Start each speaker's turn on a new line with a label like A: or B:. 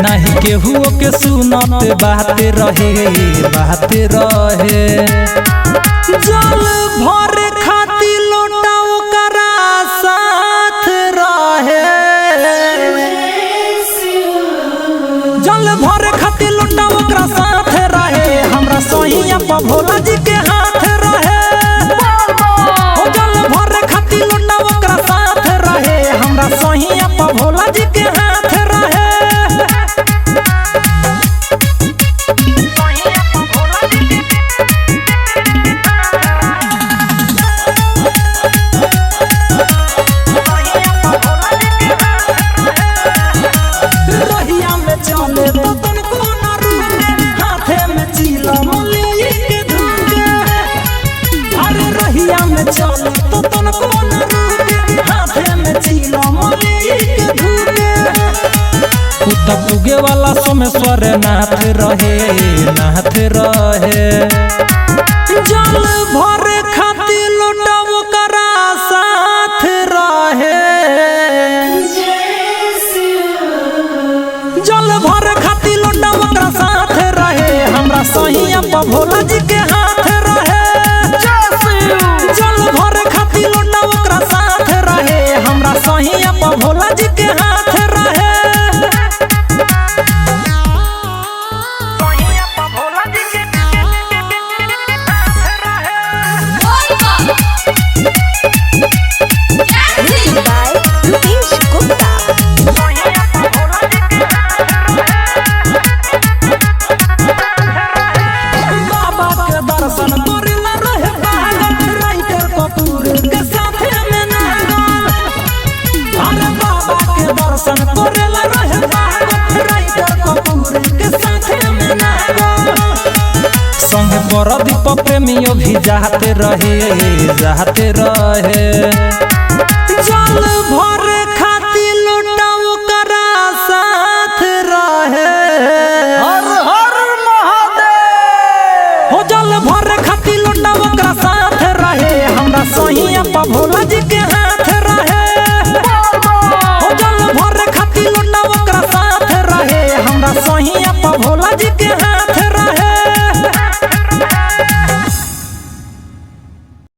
A: नहीं केहू के सुनत बात रहे जल भर खाती लोटा ओकरा साथ रहे जल भर खाती लोटा ओकरा साथ रहे हमरा सोहिया पर भोला जी के हाथ रहे जल भर खाती लोटा ओकरा साथ रहे हमरा सोहिया पर भोला जी के हाथ रहे पुगे वाला सोमेश्वर नाथ रहे जल भर खाती लोटा ओकरा साथ रहे जल भर खाती लोटा ओकरा साथ रहे हमरा सोहिया पर भोला जी के हाथ रहे जल भर खाती लोटा ओकरा साथ रहे हमरा सोहिया पर भोला जी के हाथ रहे संग परदीप प्रेमियों भी जाते रहे जल भर खाती लोटा ओकरा साथ रहे हर हर महादेव हो जल भर खाती लोटा ओकरा साथ रहे हमरा सोहिया पर भोला जी के हाथ रहे हो जल भर खाती लोटा ओकरा साथ रहे हमरा सोहिया पर भोला जी के हाथ